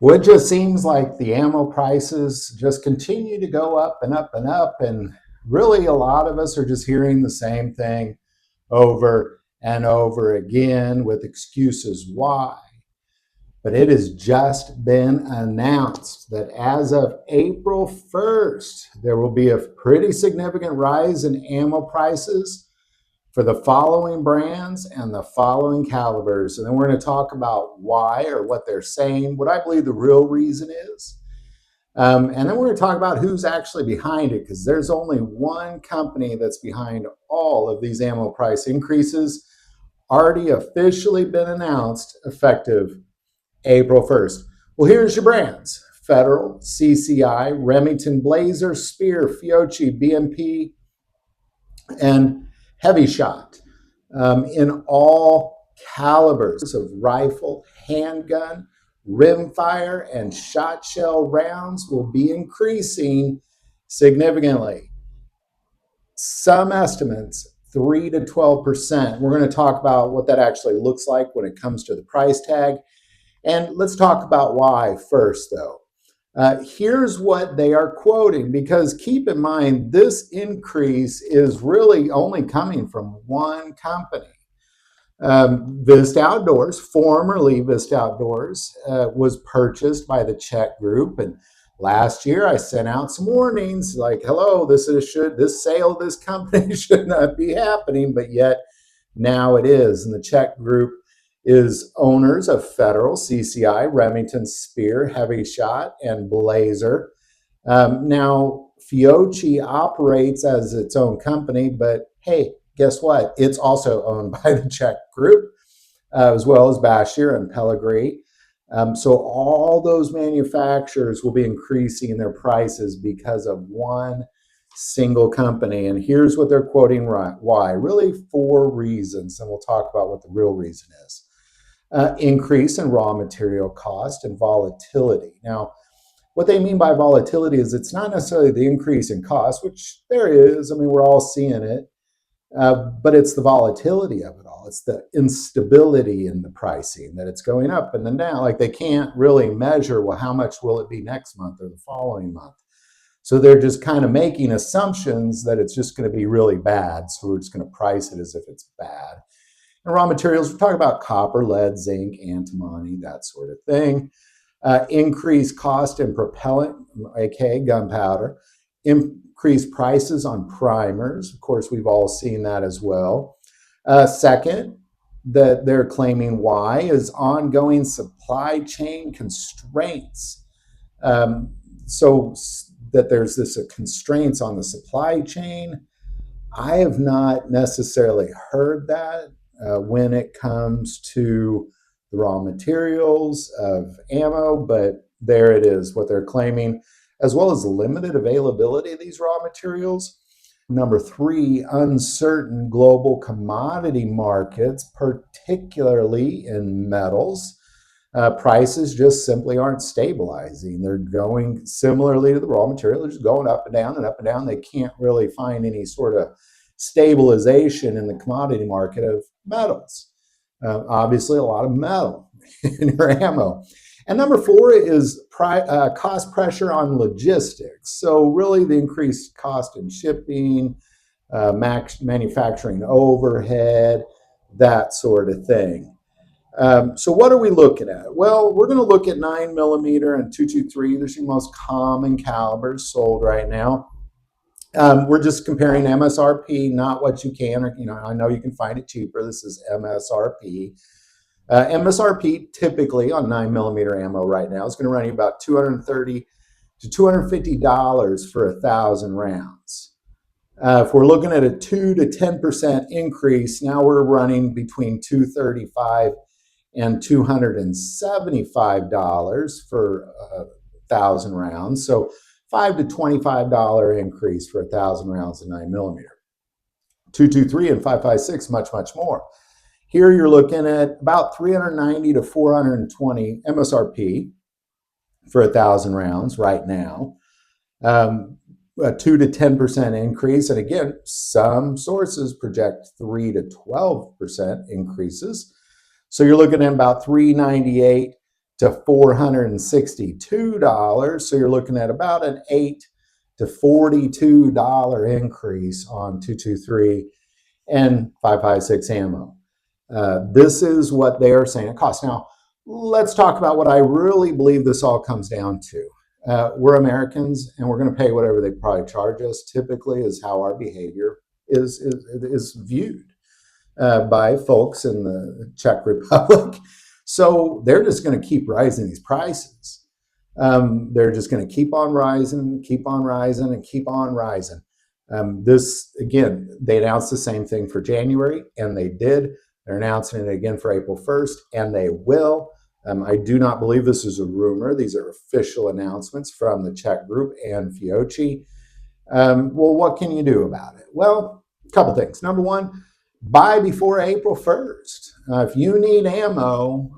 Well, it just seems like the ammo prices just continue to go up and up and up. And really, a lot of us are just hearing the same thing over and over again with excuses why. But it has just been announced that as of April 1st, there will be a pretty significant rise in ammo prices for the following brands and the following calibers. And then we're going to talk about why or what they're saying, what I believe the real reason is. And then we're going to talk about who's actually behind it, because there's only one company that's behind all of these ammo price increases, already officially been announced effective April 1st. Well, here's your brands: Federal, CCI, Remington, Blazer, Spear, Fiocchi, BMP, and Heavy Shot, in all calibers of rifle, handgun, rimfire, and shot shell rounds will be increasing significantly. Some estimates 3 to 12%. We're going to talk about what that actually looks like when it comes to the price tag. And let's talk about why first, though. Here's what they are quoting, because keep in mind, this increase is really only coming from one company. Vista Outdoors, formerly Vista Outdoors, was purchased by the Czech Group. And last year I sent out some warnings like, hello, this sale of this company should not be happening, but yet now it is. And the Czech Group is owners of Federal, CCI, Remington, Spear, Heavy Shot, and Blazer. Now, Fiocchi operates as its own company, but hey, guess what? It's also owned by the Czech Group, as well as Bashir and Pellegrini. So all those manufacturers will be increasing their prices because of one single company. And here's what they're quoting why. Really 4 reasons, and we'll talk about what the real reason is. Increase in raw material cost and volatility. Now, what they mean by volatility is it's not necessarily the increase in cost, which there is. I mean, we're all seeing it, but it's the volatility of it all. It's the instability in the pricing, that it's going up and then down. Like, they can't really measure, well, how much will it be next month or the following month? So they're just kind of making assumptions that it's just going to be really bad. So we're just going to price it as if it's bad. And raw materials, we're talking about copper, lead, zinc, antimony, that sort of thing. Increased cost in propellant, aka gunpowder. Increased prices on primers. Of course, we've all seen that as well. Second, that they're claiming why is ongoing supply chain constraints. So that there's this constraints on the supply chain. I have not necessarily heard that when it comes to the raw materials of ammo, but there it is, what they're claiming, as well as limited availability of these raw materials. Number 3, uncertain global commodity markets, particularly in metals. Prices just simply aren't stabilizing. They're going similarly to the raw material. They're just going up and down and up and down. They can't really find any sort of stabilization in the commodity market of metals. Obviously, a lot of metal in your ammo. And number 4 is cost pressure on logistics. So really the increased cost in shipping, manufacturing overhead, that sort of thing. So what are we looking at? Well, we're going to look at 9mm and .223. They're the most common calibers sold right now. We're just comparing MSRP, not what you can, or, I know you can find it cheaper. This is MSRP. MSRP typically on 9mm ammo right now is going to run you about $230 to $250 for 1,000 rounds. If we're looking at a 2 to 10% increase, now we're running between $235 and $275 for 1,000 rounds. So $5 to $25 increase for 1,000 rounds of 9mm. 223 and 5.56, much, much more. Here you're looking at about $390 to $420 MSRP for 1,000 rounds right now. A 2 to 10% increase. And again, some sources project 3 to 12% increases. So you're looking at about $398 to $462. So you're looking at about an $8 to $42 increase on 223 and 5.56 ammo. This is what they are saying it costs. Now, let's talk about what I really believe this all comes down to. We're Americans, and we're going to pay whatever they probably charge us. Typically, is how our behavior is viewed by folks in the Czech Republic. So they're just going to keep rising these prices. They're just going to keep on rising, keep on rising, and keep on rising. This, again, they announced the same thing for January, and they did. They're announcing it again for April 1st, and they will. I do not believe this is a rumor. These are official announcements from the Czech group and Fiochi. Well, what can you do about it? Well, a couple things. Number one, buy before April 1st. If you need ammo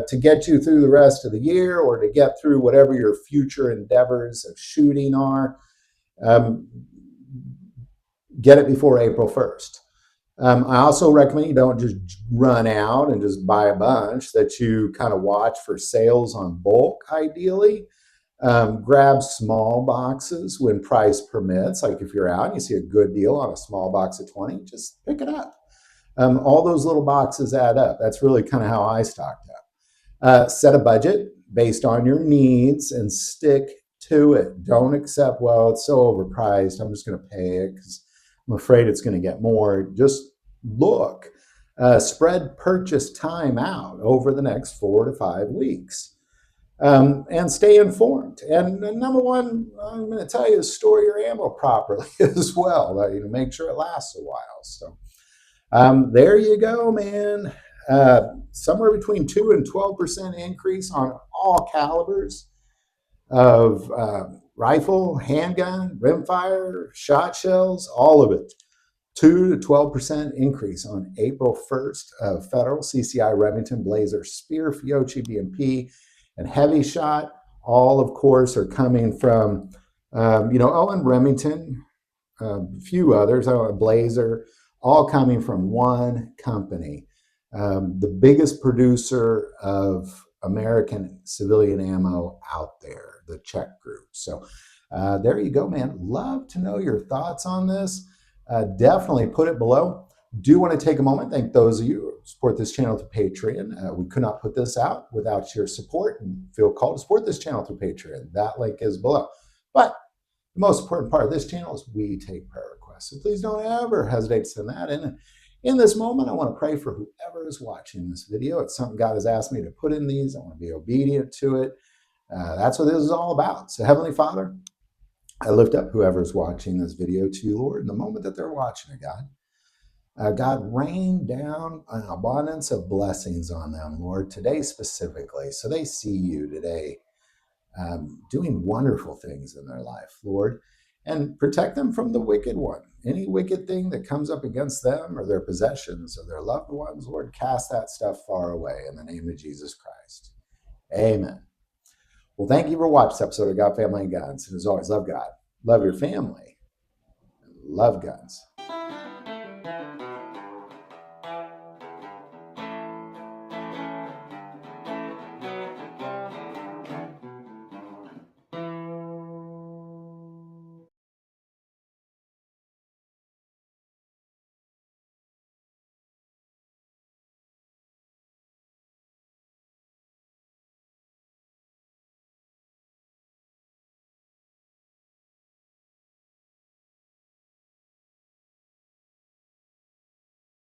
to get you through the rest of the year or to get through whatever your future endeavors of shooting are, get it before April 1st. I also recommend you don't just run out and just buy a bunch, that you kind of watch for sales on bulk, ideally. Grab small boxes when price permits. Like if you're out and you see a good deal on a small box of 20, just pick it up. All those little boxes add up. That's really kind of how I stocked up. Set a budget based on your needs and stick to it. Don't accept, well, it's so overpriced, I'm just going to pay it because I'm afraid it's going to get more. Just look. Spread purchase time out over the next 4 to 5 weeks. And stay informed. And number one, I'm going to tell you, is store your ammo properly as well. Make sure it lasts a while. So there you go, man. Somewhere between 2 and 12% increase on all calibers of rifle, handgun, rimfire, shot shells, all of it. 2 to 12% increase on April 1st. Federal CCI, Remington, Blazer, Spear, Fiochi, BMP, and heavy shot. All, of course, are coming from, and Remington, a few others, Blazer, all coming from one company, the biggest producer of American civilian ammo out there, the Czech group. So there you go, man. Love to know your thoughts on this. Definitely put it below. Do want to take a moment, thank those of you who support this channel through Patreon. We could not put this out without your support, and feel called to support this channel through Patreon. That link is below. But the most important part of this channel is we take prayer requests. So please don't ever hesitate to send that in. In this moment, I want to pray for whoever is watching this video. It's something God has asked me to put in these. I want to be obedient to it. That's what this is all about. So Heavenly Father, I lift up whoever is watching this video to you, Lord, in the moment that they're watching it, God. God, rain down an abundance of blessings on them, Lord, today specifically, so they see you today doing wonderful things in their life, Lord, and protect them from the wicked one. Any wicked thing that comes up against them or their possessions or their loved ones, Lord, cast that stuff far away in the name of Jesus Christ. Amen. Well, thank you for watching this episode of God, Family, and Guns. And as always, love God, love your family, and love guns.